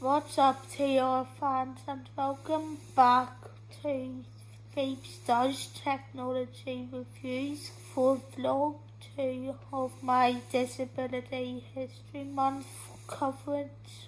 What's up to your fans and welcome back to Phoebes Does Technology Reviews for vlog 2 of my Disability History Month coverage.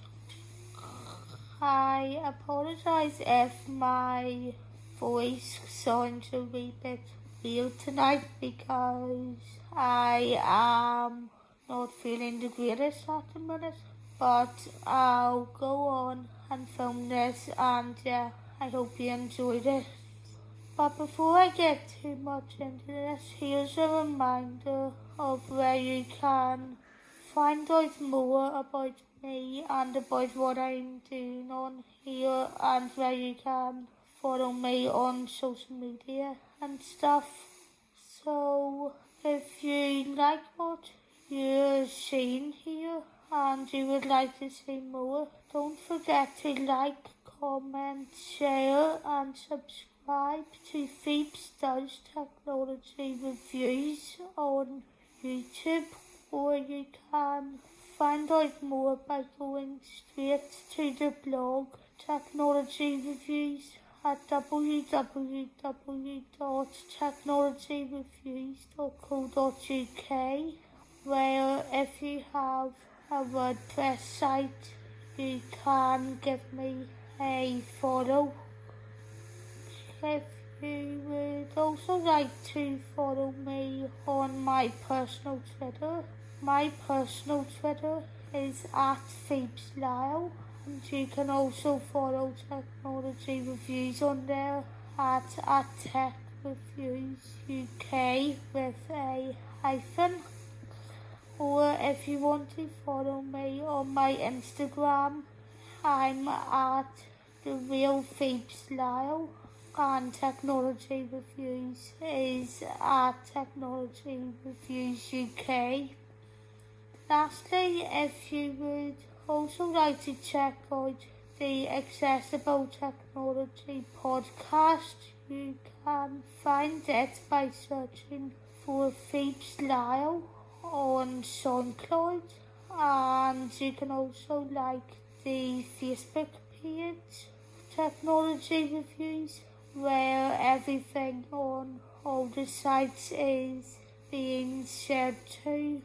I apologise if my voice sounds a wee bit weird tonight because I am not feeling the greatest at the minute. But I'll go on and film this and I hope you enjoyed it. But before I get too much into this, here's a reminder of where you can find out more about me and about what I'm doing on here, and where you can follow me on social media and stuff. So if you like what you're seeing here and you would like to see more, don't forget to like, comment, share and subscribe to Phoebes Does Technology Reviews on YouTube, or you can find out more by going straight to the blog Technology Reviews at www.technologyreviews.co.uk, where if you have a WordPress site, you can give me a follow. If you would also like to follow me on my personal Twitter is at Phoebes Lyle, and you can also follow Technology Reviews on there at Tech Reviews UK with a hyphen. Or if you want to follow me on my Instagram, I'm at The Real Phoebes Lyle, and Technology Reviews is at Technology Reviews UK. Lastly, if you would also like to check out the Accessible Technology podcast, you can find it by searching for Phoebes Lyle on SoundCloud, and you can also like the Facebook page Technology Reviews, where everything on all the sites is being shared to,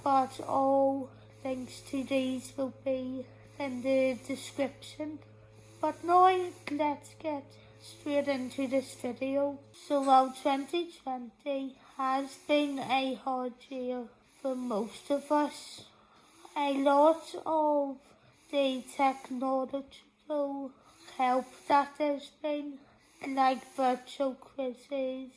but all links to these will be in the description. But now let's get straight into this video. So while 2020 has been a hard year for most of us, a lot of the technological help that there's been, like virtual quizzes,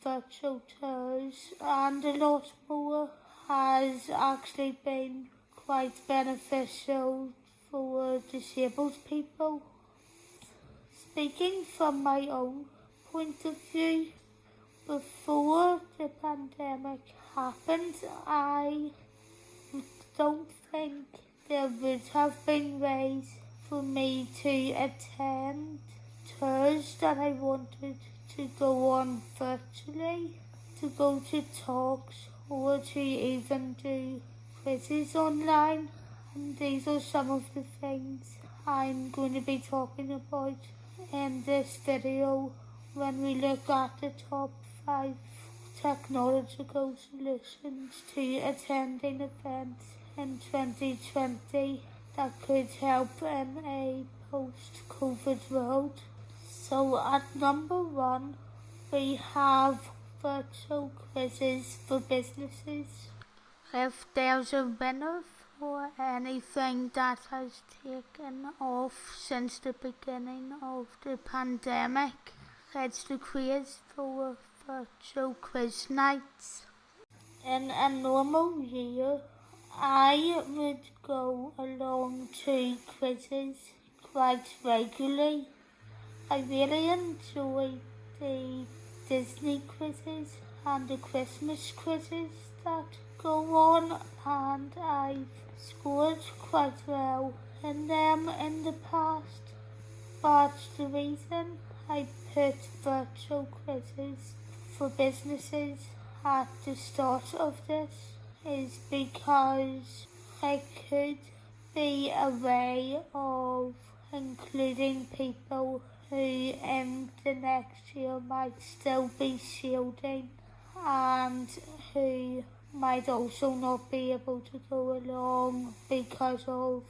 virtual tours and a lot more, has actually been quite beneficial for disabled people. Speaking from my own point of view, before the pandemic happened, I don't think there would have been ways for me to attend tours that I wanted to go on virtually, to go to talks, or to even do quizzes online. And these are some of the things I'm going to be talking about in this video when we look at the top 5 technological solutions to attending events in 2020 that could help in a post-COVID world. So at number 1, we have virtual quizzes for businesses. If there's a winner for anything that has taken off since the beginning of the pandemic, it's the quiz for virtual quiz nights. In a normal year, I would go along to quizzes quite regularly. I really enjoy the Disney quizzes and the Christmas quizzes that go on, and I've scored quite well in them in the past. But the reason I put virtual quizzes for businesses at the start of this is because I could be a way of including people who in the next year might still be shielding and who might also not be able to go along because of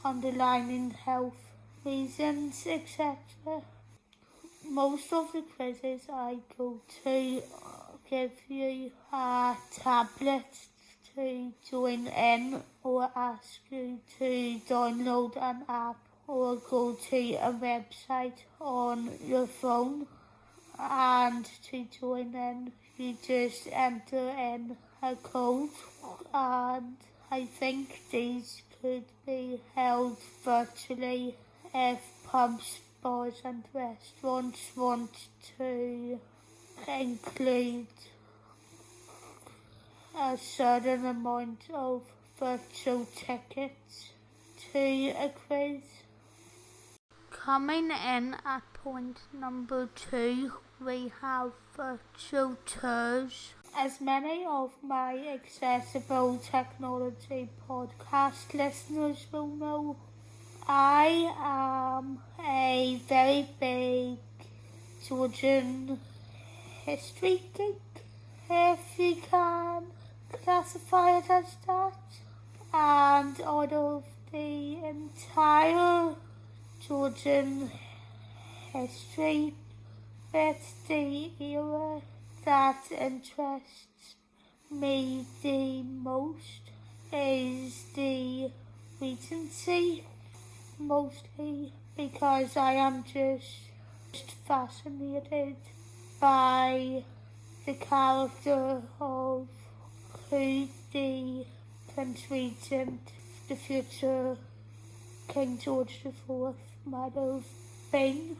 underlying health reasons, etc. Most of the quizzes I go to give you a tablet to join in or ask you to download an app or go to a website on your phone, and to join in you just enter in a code, and I think these could be held virtually if pubs, bars and restaurants want to include a certain amount of virtual tickets to a quiz. Coming in at point number 2, we have virtual tours. As many of my accessible technology podcast listeners will know, I am a very big Georgian history geek, if you can classify it as that. And out of the entire Georgian history, it's the era that interests me the most is the Regency, mostly because I am just fascinated by the character of who the Prince Regent, the future King George IV, might have been.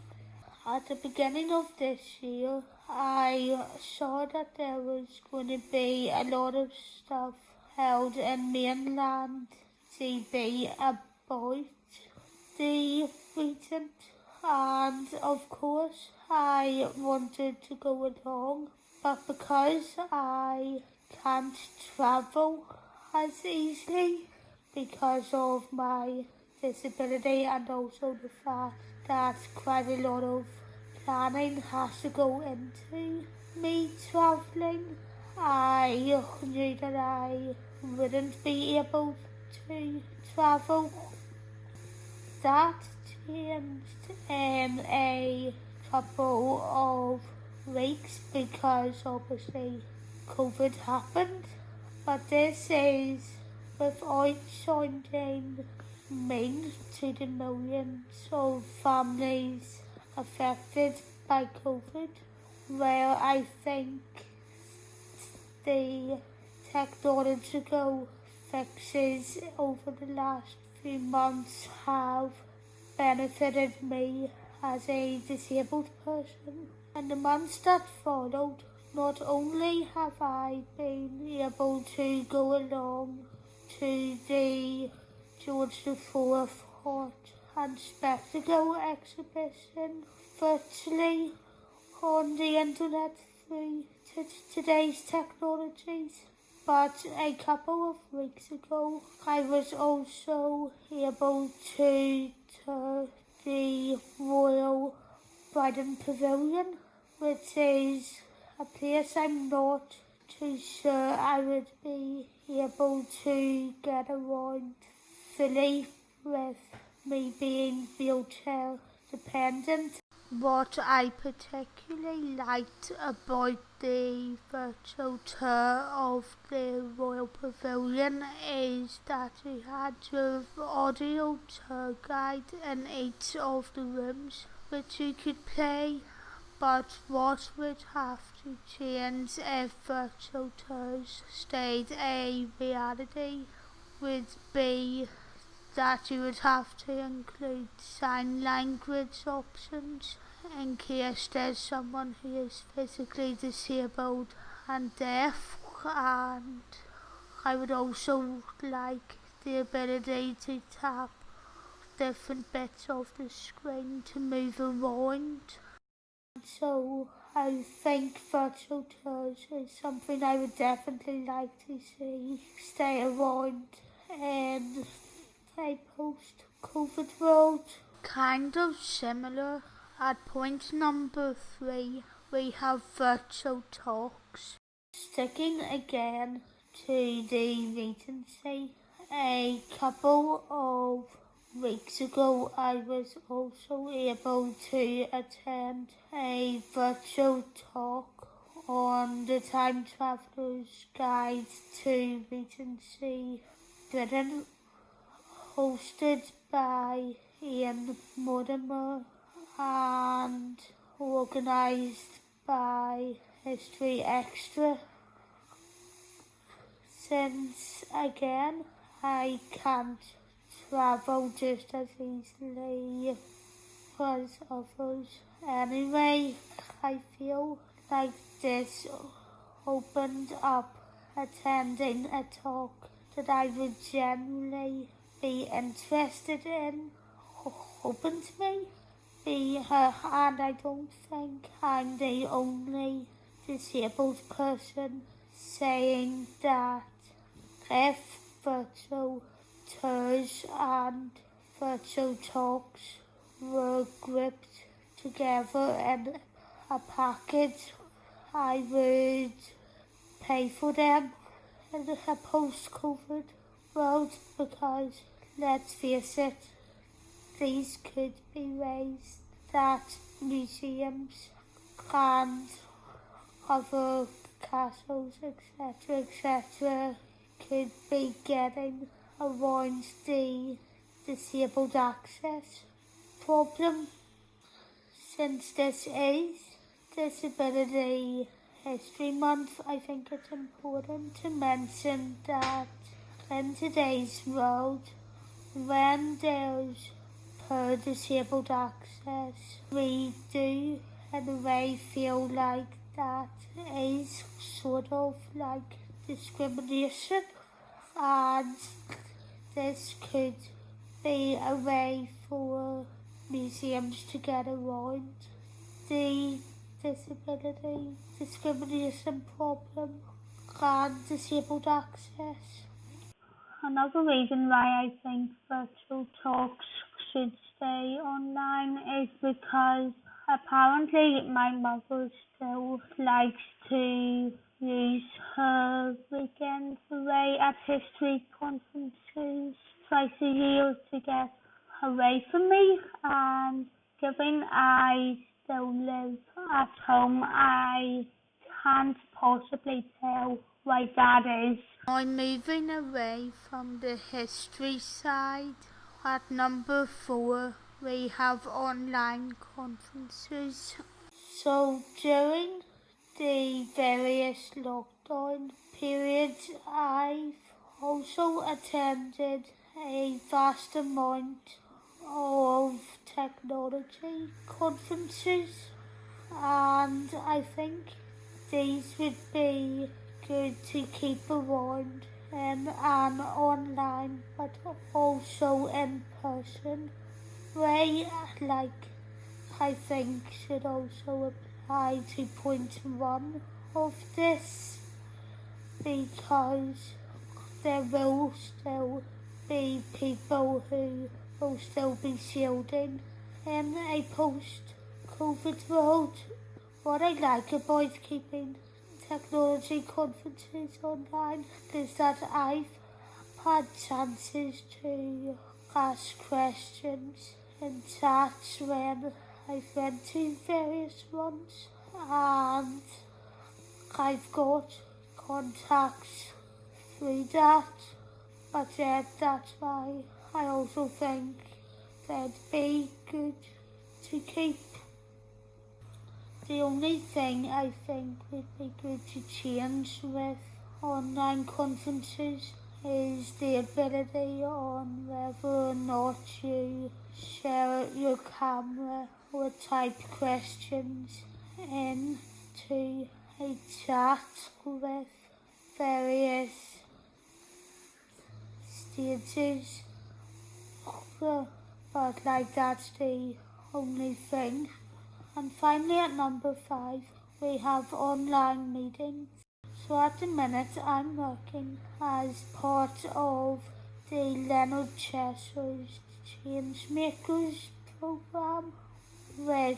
At the beginning of this year, I saw that there was going to be a lot of stuff held in mainland TV about the Regent, and of course I wanted to go along, but because I can't travel as easily because of my disability and also the fact that quite a lot of planning has to go into me travelling, I knew that I wouldn't be able to travel. That changed in a couple of weeks because obviously COVID happened, but this is without sounding mean to the millions of families affected by COVID, where I think the technological fixes over the last few months have benefited me as a disabled person. In the months that followed, not only have I been able to go along to the George IV Art and Spectacle exhibition virtually on the internet through today's technologies, but a couple of weeks ago I was also able to tour the Royal Brighton Pavilion, which is a place I'm not too sure I would be able to get around fully with me being wheelchair dependent. What I particularly liked about the virtual tour of the Royal Pavilion is that you had your audio tour guide in each of the rooms which you could play, but what would have to change if virtual tours stayed a reality would be that you would have to include sign language options in case there's someone who is physically disabled and deaf, and I would also like the ability to tap different bits of the screen to move around. So I think virtual tours is something I would definitely like to see stay around in a post-COVID world. Kind of similar. At point number 3, we have virtual talks. Sticking again to the regency, a couple of weeks ago I was also able to attend a virtual talk on the Time Traveller's Guide to Regency Britain, hosted by Ian Mortimer and organised by History Extra. Since again I can't travel just as easily as others anyway, I feel like this opened up attending a talk that I would genuinely be interested in, open to me. And I don't think I'm the only disabled person saying that if virtual tours and virtual talks were grouped together in a package, I would pay for them in a post-COVID world, because let's face it, these could be ways that museums and other castles, etc., could be getting around the disabled access problem. Since this is Disability History Month, I think it's important to mention that in today's world, when there's poor disabled access, we do in a way feel like that is sort of like discrimination, and this could be a way for museums to get around the disability discrimination problem and disabled access. Another reason why I think virtual talks should stay online is because apparently my mother still likes to use her weekends away at history conferences twice a year to get away from me, and given I still live at home, I can't possibly tell why that is. I'm moving away from the history side. At number 4, we have online conferences. So during the various lockdown periods, I've also attended a vast amount of technology conferences, and I think these would be good to keep around in an online but also in person way. Like, I think should also apply to point 1 of this, because there will still be people who will still be shielding in a post-COVID world. What I like about keeping technology conferences online is that I've had chances to ask questions in chats when I've went to various ones, and I've got contacts through that. But yeah, that's why I also think they'd be good to keep. The only thing I think would be good to change with online conferences is the ability on whether or not you share your camera or type questions into a chat with various stages. But like, that's the only thing. And finally, at number 5, we have online meetings. So at the minute, I'm working as part of the Leonard Cheshires Changemakers program, which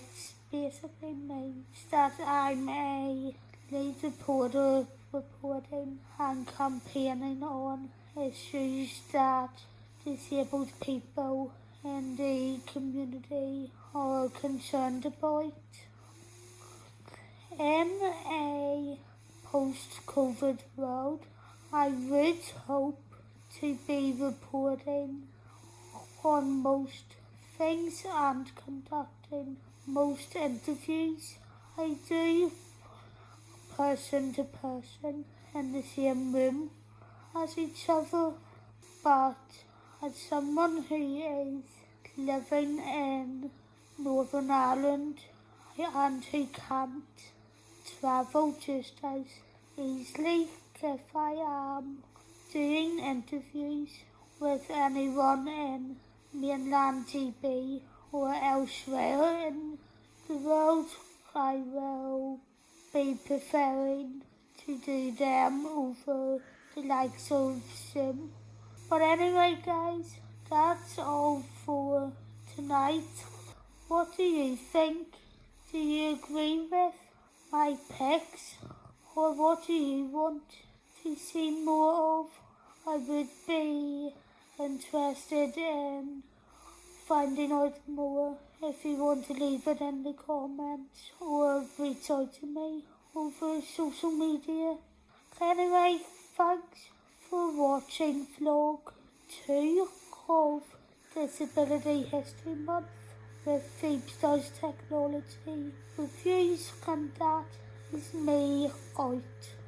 basically means that I'm a lead reporter reporting and campaigning on issues that disabled people in the community are concerned about. In a post-COVID world, I would hope to be reporting on most things and conducting most interviews I do person to person in the same room as each other, but as someone who is living in Northern Ireland and who can't travel just as easily, if I am doing interviews with anyone in mainland GB or elsewhere in the world, I will be preferring to do them over the likes of Zoom. But anyway guys, that's all for tonight. What do you think? Do you agree with my picks? Or what do you want to see more of? I would be interested in finding out more. If you want to leave it in the comments or reach out to me over social media. Anyway, thanks for watching vlog 2 of Disability History Month with Phoebes Does Technology Reviews, and that is me out.